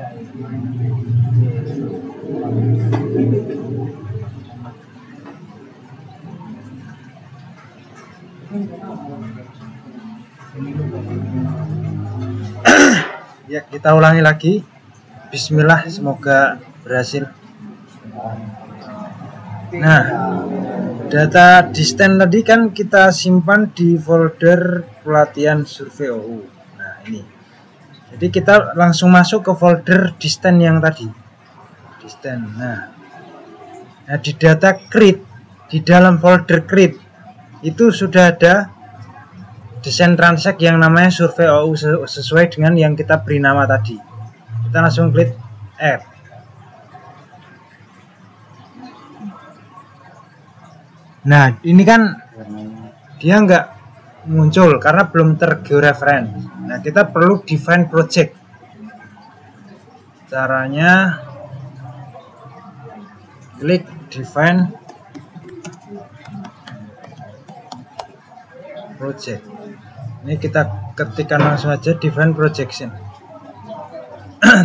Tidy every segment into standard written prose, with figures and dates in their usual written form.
Ya, kita ulangi lagi. Bismillah, semoga berhasil. Nah, data distance tadi kan kita simpan di folder pelatihan survei OU. Nah, ini. Jadi kita langsung masuk ke folder distance yang tadi. Distance. Nah, di data create, di dalam folder create itu sudah ada desain transact yang namanya survei OU sesuai dengan yang kita beri nama tadi. Kita langsung klik add. Nah, ini kan dia nggak muncul karena belum tergeoreference. Nah, kita perlu define project. Caranya klik define project. Ini kita ketikkan langsung aja define projection.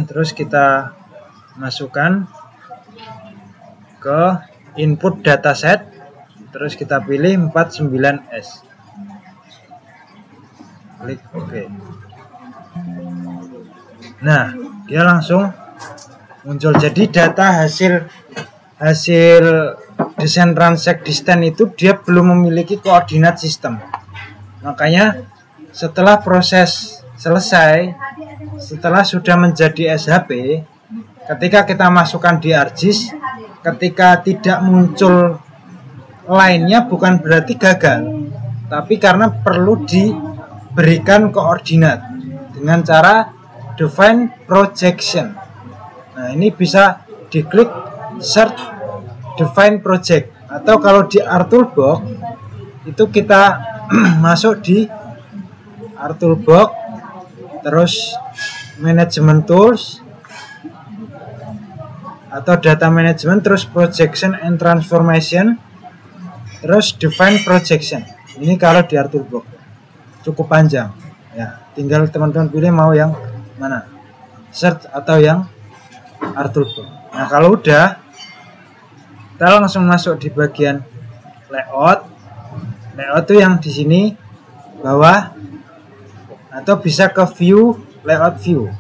Terus kita masukkan ke input dataset. Terus kita pilih 49S. Klik OK. Nah, dia langsung muncul. Jadi data hasil desain transact distance itu dia belum memiliki koordinat sistem. Makanya setelah proses selesai, setelah sudah menjadi SHP, ketika kita masukkan di ArcGIS, ketika tidak muncul lainnya bukan berarti gagal, tapi karena perlu diberikan koordinat dengan cara define projection. Nah, ini bisa diklik search define project, atau kalau di ArToolbox itu kita masuk di ArToolbox, terus management tools atau data management, terus projection and transformation, terus define projection. Ini kalau di ArToolbox cukup panjang ya, tinggal teman-teman pilih mau yang mana, search atau yang ArToolbox. Nah, kalau udah, kita langsung masuk di bagian layout. Layout itu yang di sini bawah, atau bisa ke view, layout view.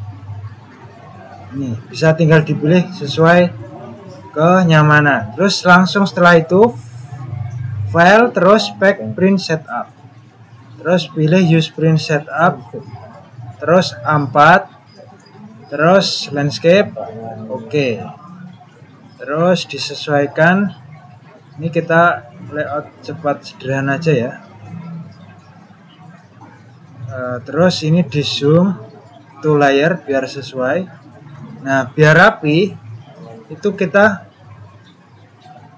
Ini bisa tinggal dipilih sesuai kenyamanan. Terus langsung setelah itu file, terus pack print setup, terus pilih use print setup, terus A4, terus landscape, oke. Terus disesuaikan. Ini kita layout cepat sederhana aja ya. Terus ini di zoom to layer biar sesuai. Nah, biar rapi itu kita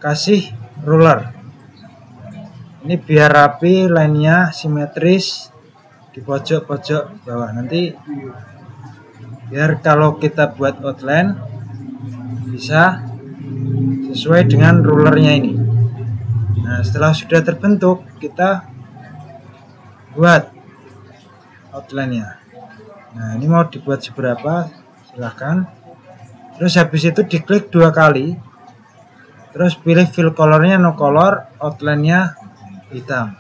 kasih ruler. Ini biar rapi, lainnya simetris di pojok-pojok bawah. Nanti biar kalau kita buat outline bisa sesuai dengan rulernya ini. Nah, setelah sudah terbentuk, kita buat outline-nya. Nah, ini mau dibuat seberapa, silahkan. Terus habis itu diklik 2 kali, terus pilih fill color-nya no color, outline-nya hitam.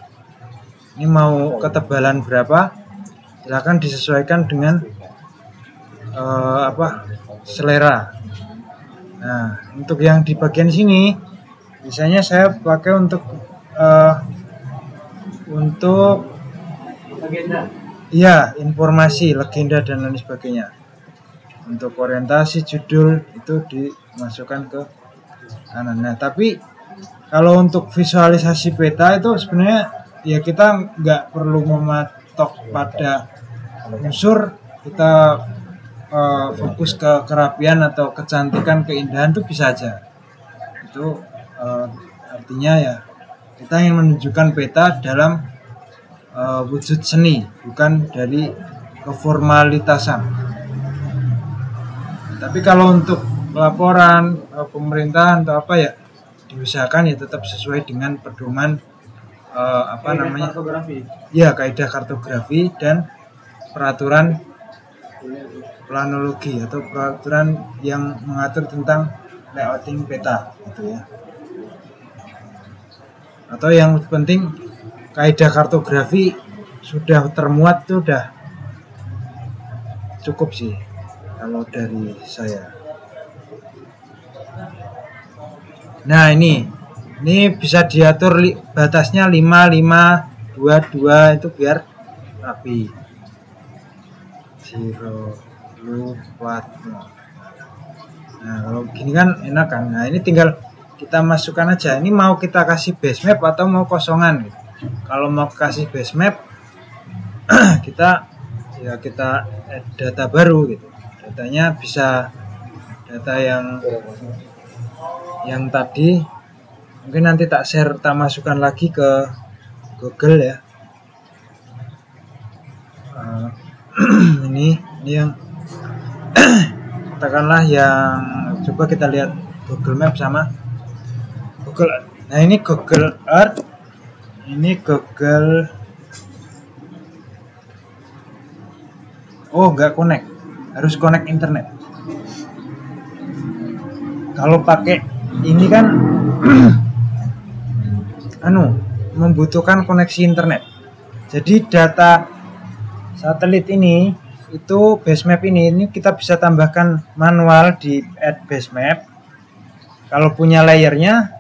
Ini mau ketebalan berapa, silahkan disesuaikan dengan selera. Nah, untuk yang di bagian sini biasanya saya pakai untuk legenda, iya, informasi, legenda dan lain sebagainya. Untuk orientasi judul itu dimasukkan ke kanan. Nah, tapi kalau untuk visualisasi peta itu sebenarnya ya kita nggak perlu mematok pada unsur, kita fokus ke kerapian atau kecantikan, keindahan itu bisa aja. Itu artinya ya kita ingin menunjukkan peta dalam wujud seni, bukan dari keformalitasan. Tapi kalau untuk laporan pemerintahan atau apa ya, diusahakan ya tetap sesuai dengan pedoman kartografi. Ya, kaidah kartografi dan peraturan planologi atau peraturan yang mengatur tentang layouting peta gitu ya. Atau yang penting kaidah kartografi sudah termuat, itu udah cukup sih kalau dari saya. Nah, ini bisa diatur batasnya 5, 5, 2, 2 itu biar rapi. 0, blue, white. Nah, kalau gini kan enak kan. Nah, ini tinggal kita masukkan aja. Ini mau kita kasih base map atau mau kosongan gitu. Kalau mau kasih base map kita add data baru gitu. Datanya bisa data yang tadi mungkin nanti tak masukkan lagi ke Google ya. Ini yang katakanlah yang coba kita lihat Google Map sama Google. Nah, ini Google Earth, ini Google. Oh, nggak connect, harus connect internet. Kalau pakai ini kan membutuhkan koneksi internet. Jadi data satelit ini itu base map ini kita bisa tambahkan manual di add base map. Kalau punya layernya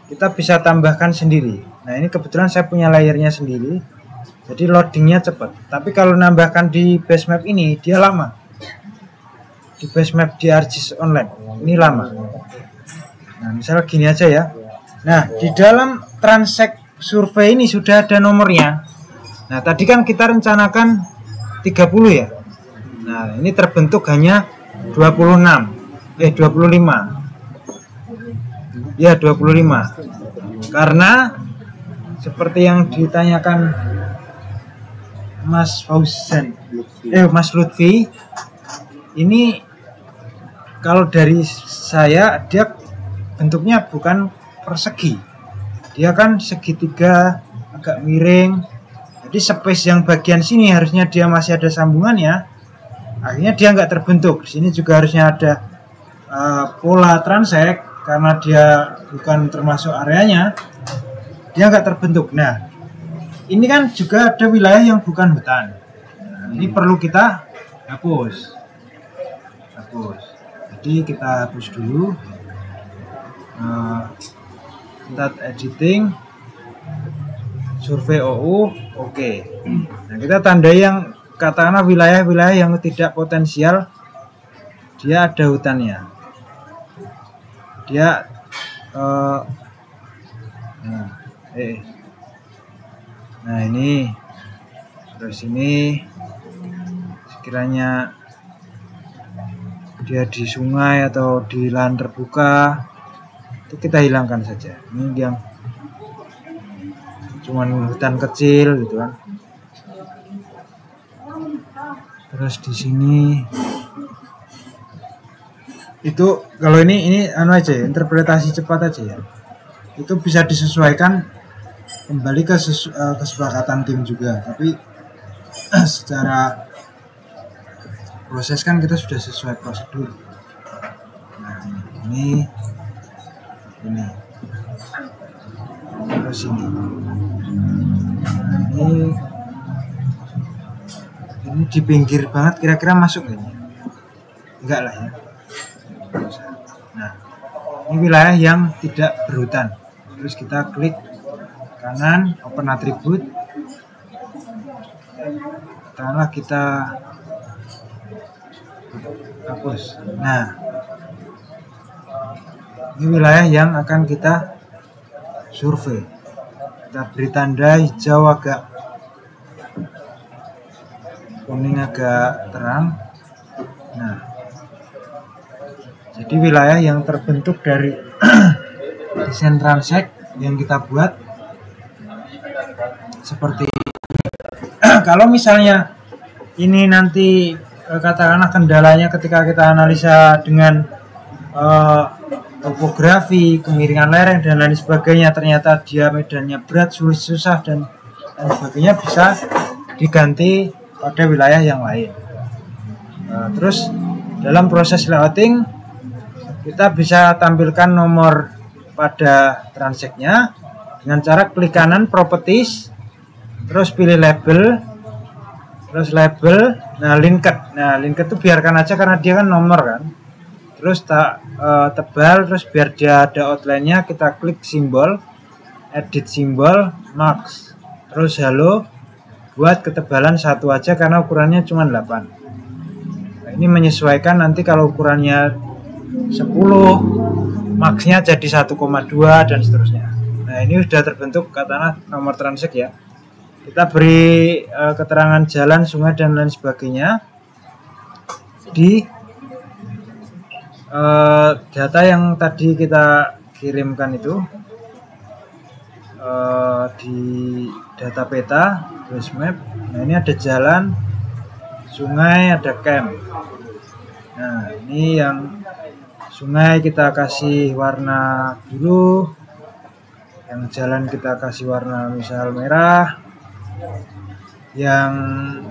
kita bisa tambahkan sendiri. Nah, ini kebetulan saya punya layernya sendiri, jadi loadingnya cepat. Tapi kalau nambahkan di base map ini dia lama. Di base map di ArcGIS Online ini lama. Nah, misalnya gini aja ya. Nah, di dalam Transect Survey ini sudah ada nomornya. Nah, tadi kan kita rencanakan 30 ya. Nah, ini terbentuk hanya 25. Ya, 25. Karena seperti yang ditanyakan Mas Lutfi, ini kalau dari saya dia bentuknya bukan persegi, dia kan segitiga agak miring. Jadi space yang bagian sini harusnya dia masih ada sambungannya, akhirnya dia nggak terbentuk. Di sini juga harusnya ada pola transect, karena dia bukan termasuk areanya, dia nggak terbentuk. Nah, ini kan juga ada wilayah yang bukan hutan. Nah, ini perlu kita hapus. Jadi kita hapus dulu. Kita editing, survei OU, oke. Nah, kita tandai yang katakanlah wilayah-wilayah yang tidak potensial, dia ada hutannya. Dia nah ini, terus ini sekiranya dia di sungai atau di lahan terbuka, itu kita hilangkan saja. Ini yang cuman hutan kecil gitu kan. Terus di sini itu kalau ini aja ya, interpretasi cepat aja ya. Itu bisa disesuaikan kembali ke kesepakatan tim juga, tapi secara proses kan kita sudah sesuai prosedur. Nah, ini terus ini di pinggir banget, kira-kira masuk nggak? Enggak lah ya. Nah, ini wilayah yang tidak berhutan. Terus kita klik kanan, open attribute. Katakanlah kita hapus. Nah, ini wilayah yang akan kita survei. Kita beri tanda hijau agak kuning agak terang. Nah, jadi wilayah yang terbentuk dari desain Transect yang kita buat seperti ini. Kalau misalnya ini nanti katakanlah kendalanya ketika kita analisa dengan topografi, kemiringan lereng dan lain sebagainya, ternyata dia medannya berat, sulit, susah dan sebagainya, bisa diganti pada wilayah yang lain. Terus dalam proses layouting kita bisa tampilkan nomor pada transact-nya dengan cara klik kanan properties, terus pilih label, terus label, linked itu biarkan aja karena dia kan nomor kan. Terus tebal, terus biar dia ada outline-nya kita klik simbol, edit simbol, max, terus halo, buat ketebalan 1 aja karena ukurannya cuma 8. Ini menyesuaikan nanti kalau ukurannya 10 maxnya jadi 1,2 dan seterusnya. Nah ini sudah terbentuk katakanlah nomor transact ya. Kita beri keterangan jalan, sungai dan lain sebagainya di data yang tadi kita kirimkan itu, di data peta terus map. Nah ini ada jalan, sungai, ada camp. Nah ini yang sungai kita kasih warna biru, yang jalan kita kasih warna misal merah, yang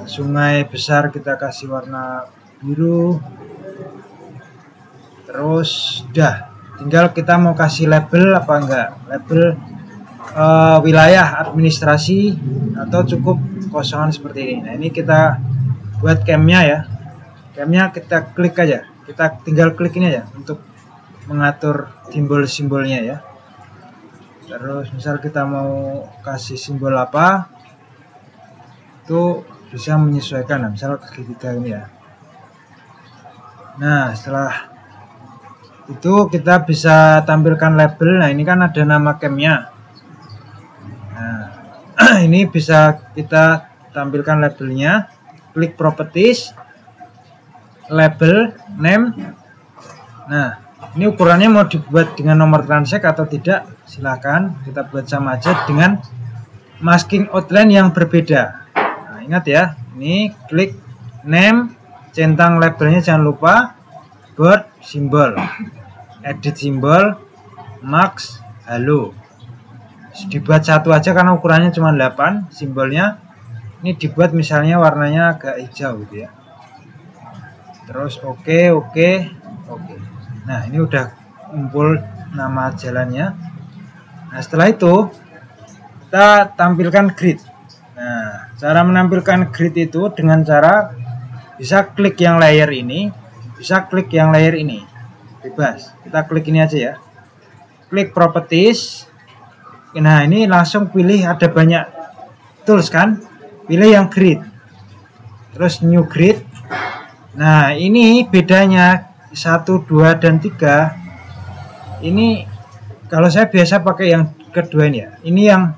sungai besar kita kasih warna biru. Terus udah tinggal kita mau kasih label apa enggak, label wilayah administrasi atau cukup kosongan seperti ini. Nah ini kita buat campnya ya, campnya kita klik aja, kita tinggal klik ini aja untuk mengatur simbol-simbolnya ya. Terus misal kita mau kasih simbol apa itu bisa menyesuaikan, nah, misal segitiga ini ya. Nah setelah itu kita bisa tampilkan label. Nah ini kan ada nama campnya. Nah ini bisa kita tampilkan labelnya, klik properties, label, name. Nah ini ukurannya mau dibuat dengan nomor transact atau tidak, silahkan kita buat sama aja dengan masking outline yang berbeda. Nah ingat ya, ini klik name, centang labelnya jangan lupa, bird, simbol, edit simbol, max, halo. Dibuat 1 aja karena ukurannya cuma 8 simbolnya. Ini dibuat misalnya warnanya agak hijau gitu ya. Terus oke. Nah ini udah kumpul nama jalannya. Nah setelah itu kita tampilkan grid. Nah cara menampilkan grid itu dengan cara bisa klik yang layer ini, bisa klik yang layer ini, bebas. Kita klik ini aja ya, klik properties. Nah ini langsung pilih, ada banyak tools kan, pilih yang grid, terus new grid. Nah ini bedanya 1, 2, dan 3. Ini kalau saya biasa pakai yang kedua ini ya, ini yang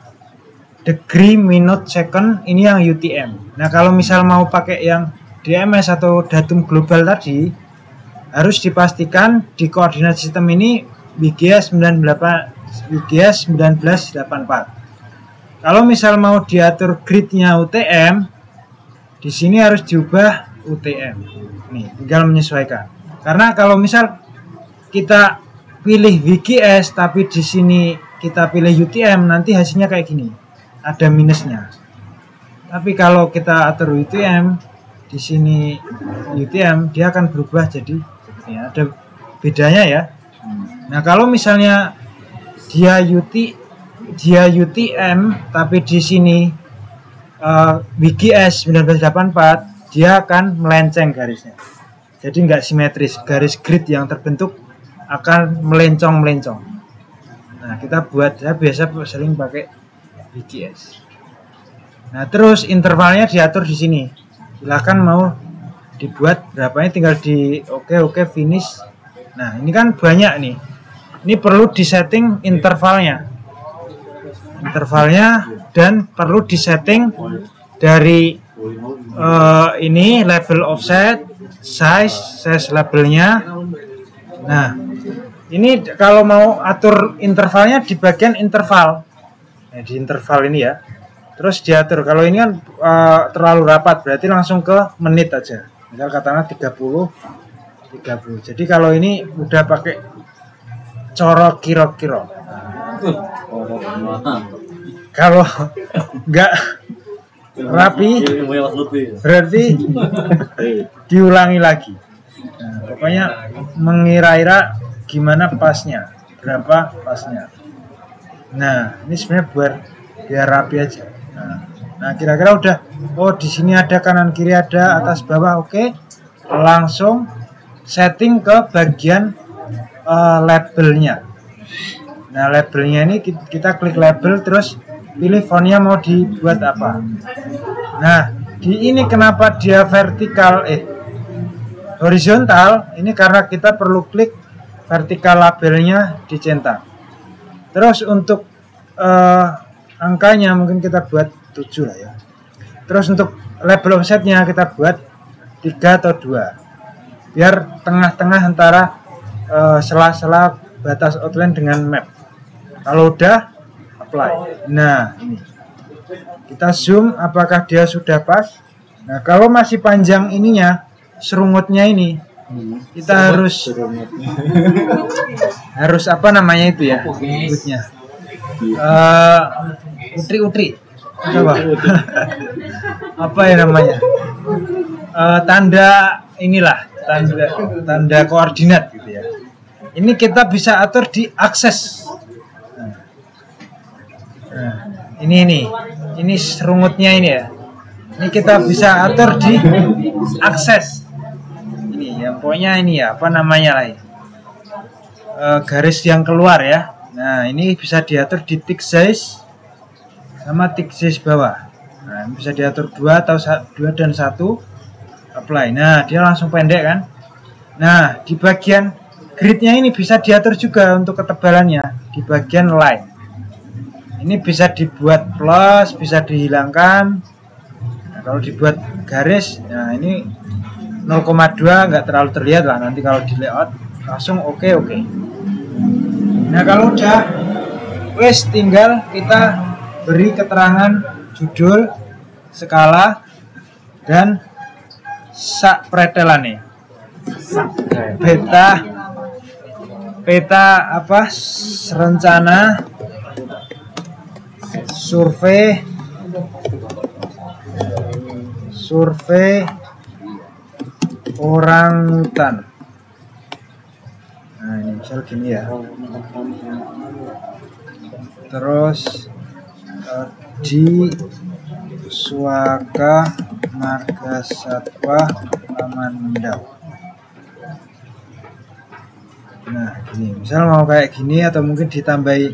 degree, minute, second, ini yang UTM. Nah kalau misal mau pakai yang DMS atau datum global tadi, harus dipastikan di koordinat sistem ini WGS 1984. Kalau misal mau diatur gridnya UTM, di sini harus diubah UTM. Nih, tinggal menyesuaikan. Karena kalau misal kita pilih WGS tapi di sini kita pilih UTM, nanti hasilnya kayak gini, ada minusnya. Tapi kalau kita atur UTM, di sini UTM, dia akan berubah jadi ya, ada bedanya ya. Nah kalau misalnya dia UTM tapi di sini WGS 1984, dia akan melenceng garisnya, jadi nggak simetris, garis grid yang terbentuk akan melencong. Nah kita buat, saya biasa sering pakai WGS. Nah terus intervalnya diatur di sini, silahkan mau dibuat berapanya tinggal di oke finish. Nah ini kan banyak nih, ini perlu disetting intervalnya dan perlu disetting dari ini label offset, size labelnya. Nah ini kalau mau atur intervalnya di bagian interval, di interval ini ya, terus diatur. Kalau ini kan terlalu rapat, berarti langsung ke menit aja, misal katakanlah 30. Jadi kalau ini udah pakai corok kiro-kiro. Kalau rapi, berarti diulangi lagi. Nah, pokoknya mengira-ira gimana pasnya, berapa pasnya. Nah, ini sebenarnya biar rapi aja. Nah, kira-kira udah. Oh, di sini ada kanan kiri ada atas bawah, oke. Langsung setting ke bagian labelnya. Nah, labelnya ini kita klik label, terus pilih fontnya mau dibuat apa. Nah, di ini kenapa dia vertikal horizontal? Ini karena kita perlu klik vertikal labelnya dicetak. Terus untuk angkanya mungkin kita buat 7 lah ya. Terus untuk label offsetnya kita buat 3 atau 2, biar tengah-tengah antara sela-sela batas outline dengan map. Kalau udah, apply. Nah, ini kita zoom apakah dia sudah pas. Nah, kalau masih panjang ininya, serungutnya ini, kita harus apa namanya itu ya, serungutnya, utri coba apa ya namanya, tanda inilah, tanda koordinat gitu ya. Ini kita bisa atur di akses. Nah, ini serungutnya ini ya. Ini kita bisa atur di akses. Ini yang pokoknya ini ya, apa namanya lah ya, garis yang keluar ya. Nah, ini bisa diatur di tick size sama tick size bawah. Nah, bisa diatur 2 atau 2 dan 1, apply. Nah, dia langsung pendek kan. Nah, di bagian gridnya ini bisa diatur juga untuk ketebalannya di bagian line. Ini bisa dibuat plus, bisa dihilangkan. Nah, kalau dibuat garis, nah ini 0,2 nggak terlalu terlihat lah nanti kalau di layout. Langsung oke. Nah, kalau udah, wes tinggal kita beri keterangan judul, skala, dan sak pretelane. Peta apa? Rencana survei orangutan. Nah, ini misal gini ya. Terus di Suaka Marga Satwa Lamandau. Nah, gini, misal mau kayak gini atau mungkin ditambahi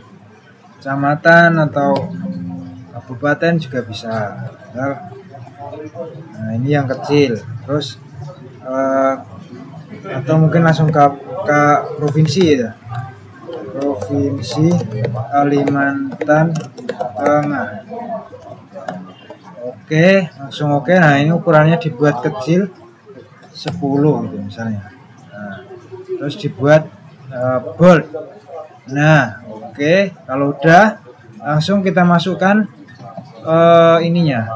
kecamatan atau kabupaten juga bisa. Nah, ini yang kecil. Terus atau mungkin langsung ke provinsi ya. Provinsi Kalimantan Tengah. Oke, langsung oke. Nah, ini ukurannya dibuat kecil 10 gitu misalnya. Nah, terus dibuat bold. Nah, oke. Kalau udah, langsung kita masukkan ininya.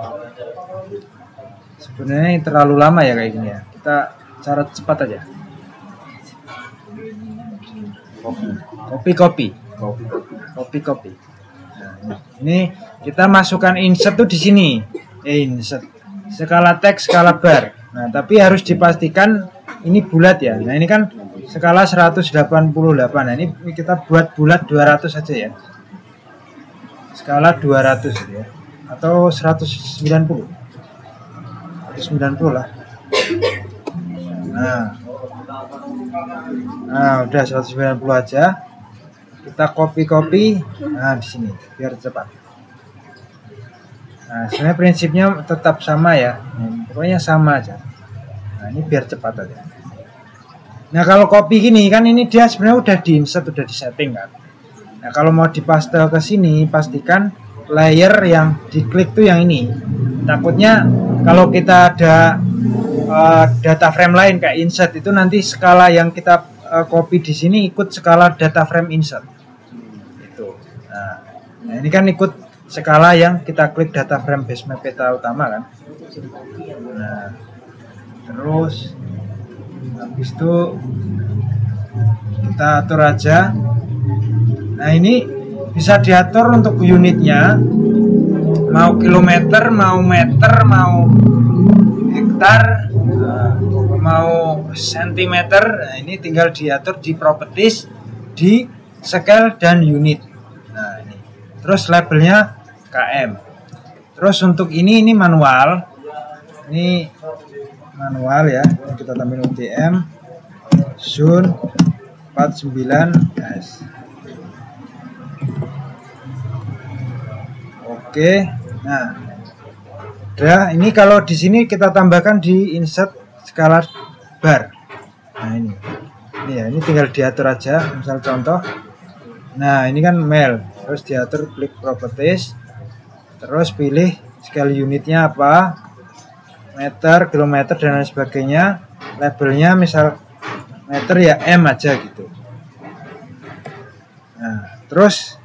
Sebenarnya ini terlalu lama ya kayak gini ya. Kita cara cepat aja. Copy. Nah, ini kita masukkan insert tuh di sini. Insert. Skala teks, skala bar. Nah, tapi harus dipastikan ini bulat ya. Nah, ini kan skala 188. Nah, ini kita buat bulat 200 saja ya. Skala 200 ya. Atau 190. 190 lah. Nah, udah 190 aja. Kita copy. Nah, di sini biar cepat. Nah, sebenarnya prinsipnya tetap sama ya. Pokoknya sama aja. Nah, ini biar cepat aja. Nah, kalau copy gini kan ini dia sebenarnya udah di-insert, udah di-setting kan. Nah, kalau mau dipaste ke sini, pastikan layer yang diklik tuh yang ini. Takutnya kalau kita ada data frame lain kayak insert itu nanti skala yang kita copy di sini ikut skala data frame insert. Itu. Nah, ini kan ikut skala yang kita klik data frame base map peta utama kan. Nah, terus habis itu kita atur aja. Nah, ini bisa diatur untuk unitnya mau kilometer, mau meter, mau hektar, mau sentimeter. Nah, ini tinggal diatur di properties, di scale dan unit. Nah, ini terus labelnya km. Terus untuk ini manual, ini manual ya, kita tambahin UTM zone 49S. Oke, nah udah. Ini kalau di sini kita tambahkan di insert skala bar. Nah ini ya, ini tinggal diatur aja. Misal contoh, nah ini kan mail, terus diatur, klik properties, terus pilih scale unitnya apa, meter, kilometer dan lain sebagainya. Labelnya misal meter ya M aja gitu. Nah terus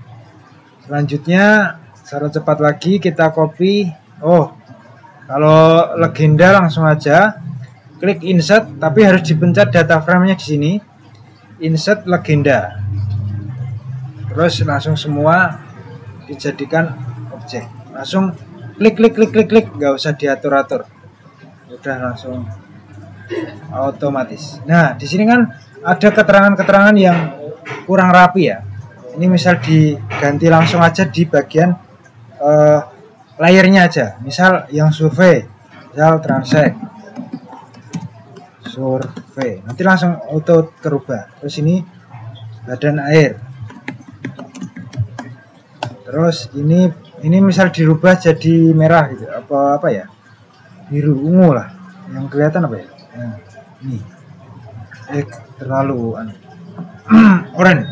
selanjutnya cara cepat lagi kita copy. Oh, kalau legenda langsung aja klik insert, tapi harus dipencet data frame-nya di sini. Insert legenda. Terus langsung semua dijadikan objek. Langsung klik, nggak usah diatur-atur. Udah langsung otomatis. Nah, di sini kan ada keterangan-keterangan yang kurang rapi ya. Ini misal diganti langsung aja di bagian layernya aja. Misal yang survei, misal transact survei, nanti langsung auto kerubah. Terus ini badan air. Terus ini misal dirubah jadi merah gitu, apa ya, biru ungu lah, yang kelihatan apa ya, nah, ini terlalu oranye.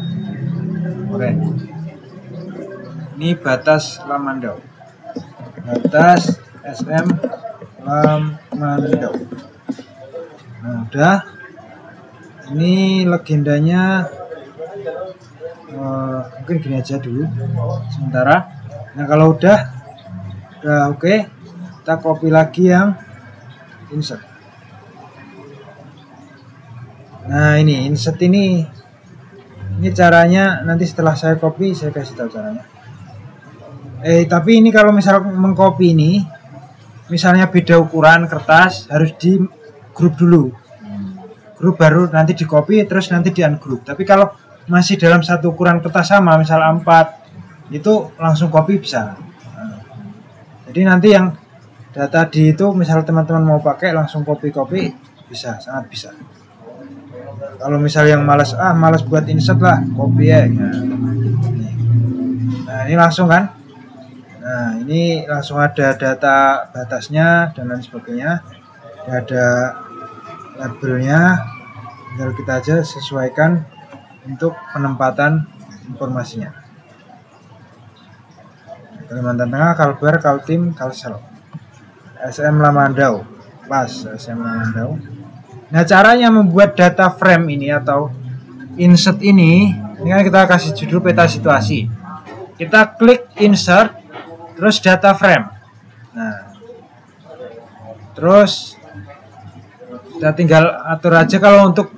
Ini batas Lamandau, batas SM Lamandau. Nah udah, ini legendanya mungkin gini aja dulu sementara. Nah kalau udah oke, kita copy lagi yang insert. Nah ini insert ini caranya nanti setelah saya copy saya kasih tahu caranya. Tapi ini kalau misal mengcopy ini, misalnya beda ukuran kertas, harus di grup dulu, grup baru nanti di copy, terus nanti di ungroup. Tapi kalau masih dalam satu ukuran kertas sama, misal A4, itu langsung copy bisa. Jadi nanti yang data di itu, misal teman-teman mau pakai langsung copy bisa, sangat bisa. Kalau misal yang malas buat insert lah, copy ya. Nah ini langsung kan. Nah ini langsung ada data batasnya dan lain sebagainya. Ada labelnya, tinggal kita aja sesuaikan untuk penempatan informasinya. Kalimantan Tengah, Kalbar, Kaltim, Kalsel, SM Lamandau, pas SM Lamandau. Nah caranya membuat data frame ini atau insert ini kan kita kasih judul peta situasi. Kita klik insert, terus data frame. Nah terus kita tinggal atur aja. Kalau untuk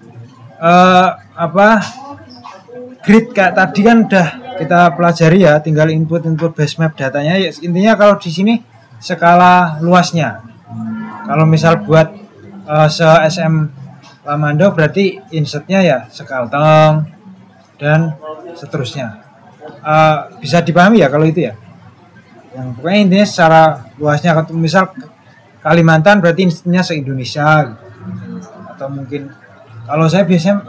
grid kayak tadi kan udah kita pelajari ya, tinggal input base map datanya. Intinya kalau di sini skala luasnya. Kalau misal buat se-SM Lamandau berarti insertnya ya Sekalteng dan seterusnya. Bisa dipahami ya kalau itu ya. Yang pokoknya intinya secara luasnya, misal Kalimantan berarti insertnya se-Indonesia. Atau mungkin kalau saya biasanya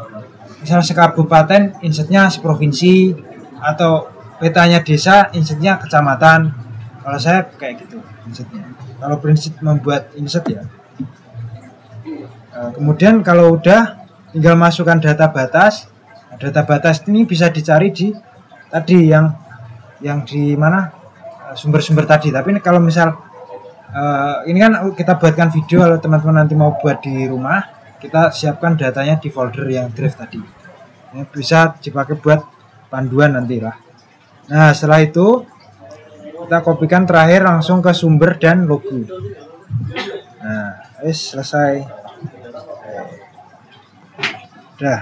misal sekabupaten insertnya seprovinsi, atau petanya desa insertnya kecamatan. Kalau saya kayak gitu insertnya, kalau prinsip membuat insert ya. Kemudian kalau udah tinggal masukkan data batas. Data batas ini bisa dicari di tadi yang di mana sumber-sumber tadi. Tapi kalau misal ini kan kita buatkan video, kalau teman-teman nanti mau buat di rumah, kita siapkan datanya di folder yang drive tadi. Ini bisa dipakai buat panduan nanti lah. Nah setelah itu kita kopikan terakhir langsung ke sumber dan logo. Nah selesai. Udah,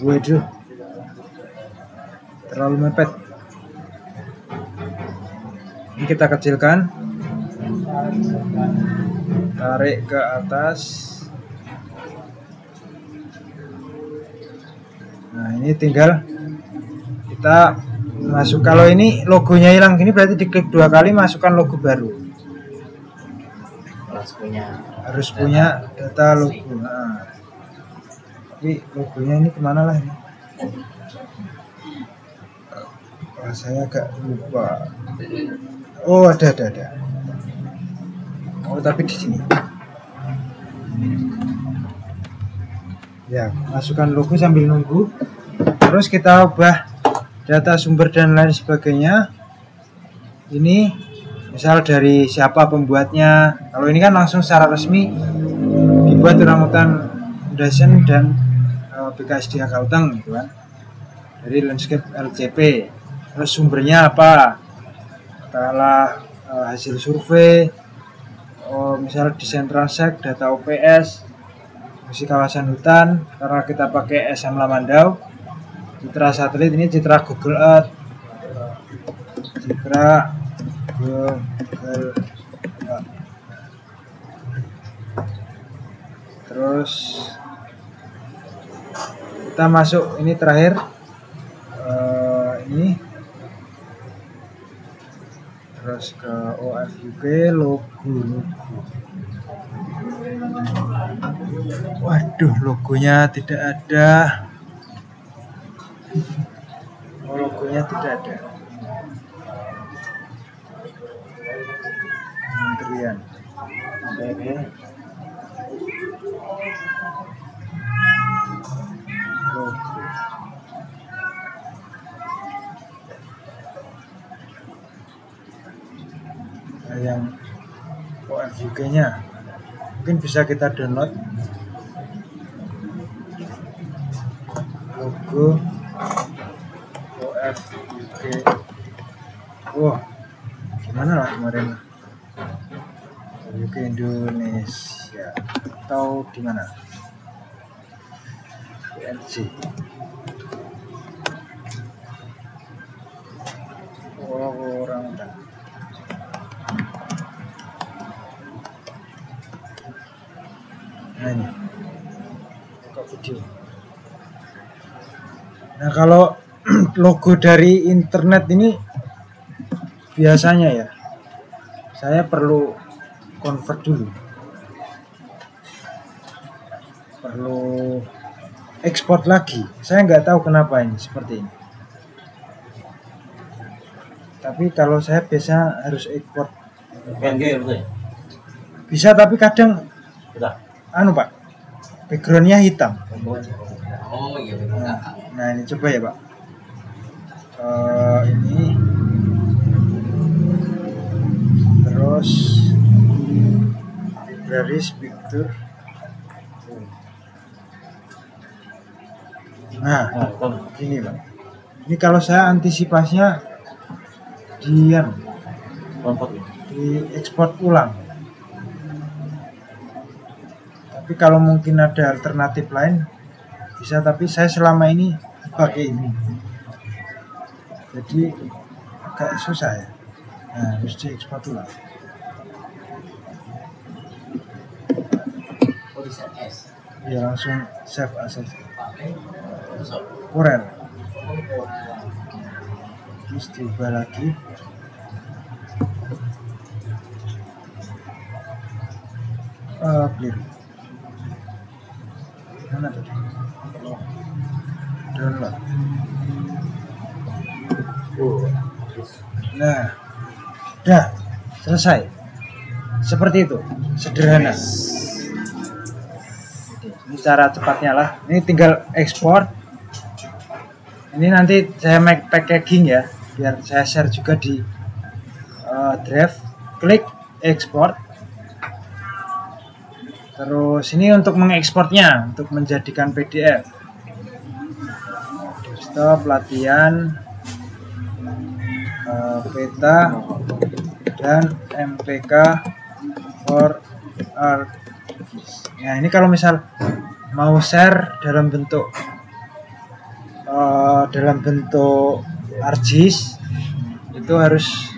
waduh, terlalu mepet. Ini kita kecilkan, tarik ke atas. Nah, ini tinggal kita masuk. Kalau ini logonya hilang gini berarti diklik 2 kali masukkan logo baru. Harus punya data logo. Nah, tapi logonya ini kemana lah ini? Saya agak lupa. Oh, ada. Oh, tapi di sini. Ya, masukkan logo sambil nunggu. Terus kita ubah data sumber dan lain sebagainya. Ini misal dari siapa pembuatnya. Kalau ini kan langsung secara resmi dibuat Orangutan Foundation dan BKSDA Kalteng gitu kan. Dari landscape LCP. Terus sumbernya apa? Katakanlah hasil survei, misal desain transek, data OPS, fungsi kawasan hutan, karena kita pakai SM Lamandau, citra satelit, ini citra Google Earth, citra Google Earth. Terus kita masuk ini terakhir, ini terus ke OFUK logo. Waduh, logonya tidak ada. Logonya tidak ada. Kementerian. Logo. Yang OFUK-nya mungkin bisa kita download logo OFUK. Wah, gimana lah kemarin OFUK Indonesia atau di mana? PNG. Orangutan. Nah, ini buka video. Nah, kalau logo dari internet ini biasanya ya saya perlu convert dulu, perlu ekspor lagi. Saya nggak tahu kenapa ini seperti ini, tapi kalau saya biasa harus ekspor bisa, tapi kadang anu Pak, backgroundnya hitam. Nah ini coba ya Pak, ini terus libraries picture. Nah gini Pak, ini kalau saya antisipasinya di ekspor ulang. Tapi kalau mungkin ada alternatif lain bisa, tapi saya selama ini pakai ini, jadi agak susah ya. Nah, harus diekspor ulang. Ya langsung save as. Corel. Terus diubah lagi. Clear. Mana tadi? Download. Nah, udah selesai. Seperti itu, sederhana. Ini cara cepatnya lah. Ini tinggal ekspor. Ini nanti saya make packaging ya, biar saya share juga di drive. Klik ekspor. Terus ini untuk mengekspornya, untuk menjadikan PDF. Desktop, latihan, peta, dan MPK for ArcGIS. Nah ini kalau misal mau share dalam bentuk ArcGIS, itu harus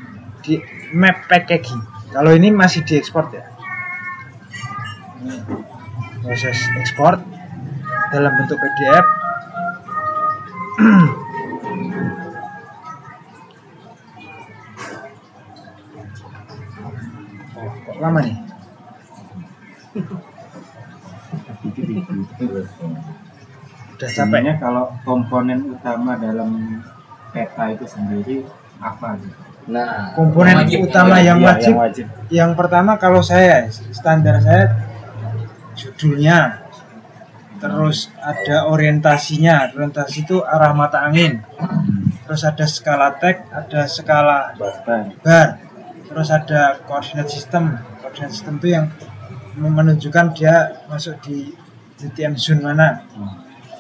map packaging. Kalau ini masih diekspor ya. Ini proses ekspor dalam bentuk PDF. Oh, kok lama nih? Udah capek. Sebenarnya kalau komponen utama dalam peta itu sendiri apa gitu? Nah, Komponen utama yang Iya, wajib. Yang pertama kalau saya standar saya judulnya, terus ada orientasinya. Orientasi itu arah mata angin. Terus ada skala tag, ada skala bar. Terus ada koordinat sistem. Koordinat sistem itu yang menunjukkan dia masuk di UTM zone mana.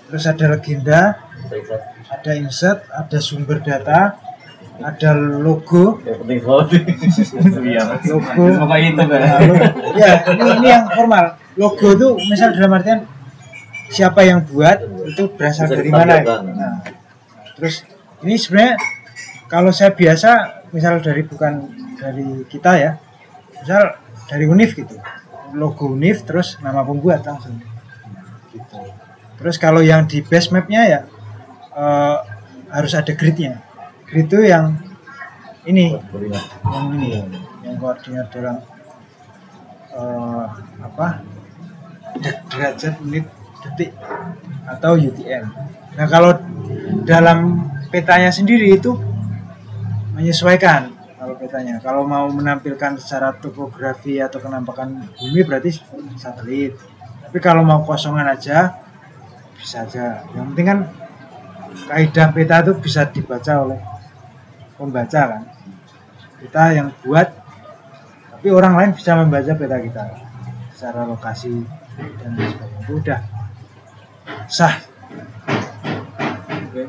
Terus ada legenda, ada insert, ada sumber data, ada logo. Logo. Ya, ini yang formal. Logo itu misal dalam artian siapa yang buat, itu berasal dari mana. Nah, terus ini sebenarnya kalau saya biasa misal bukan dari kita ya, misal dari Univ gitu, logo Univ terus nama pembuat langsung gitu. Terus kalau yang di base mapnya ya harus ada gridnya. Grid itu yang ini, yang koordinat dalam derajat, menit, detik atau UTM. Nah kalau dalam petanya sendiri itu menyesuaikan. Kalau petanya, kalau mau menampilkan secara topografi atau penampakan bumi berarti satelit. Tapi kalau mau kosongan aja bisa aja. Yang penting kan kaidah peta itu bisa dibaca oleh pembaca kan. Kita yang buat, tapi orang lain bisa membaca peta kita secara lokasi dan sebagainya. Itu udah sah. Oke.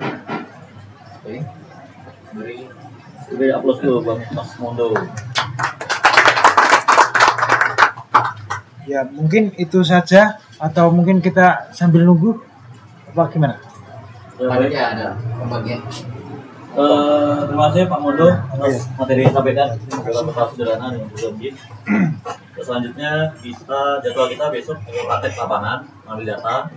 Beri aplaus dulu Bang Mas Mondo. Ya mungkin itu saja, atau mungkin kita sambil nunggu apa gimana? Selanjutnya ada pembagian. Terima kasih Pak Mondo atas materi yang disampaikan. Semoga tetap sederhana dan berlebih. Selanjutnya jadwal kita besok praktek lapangan, mengambil data.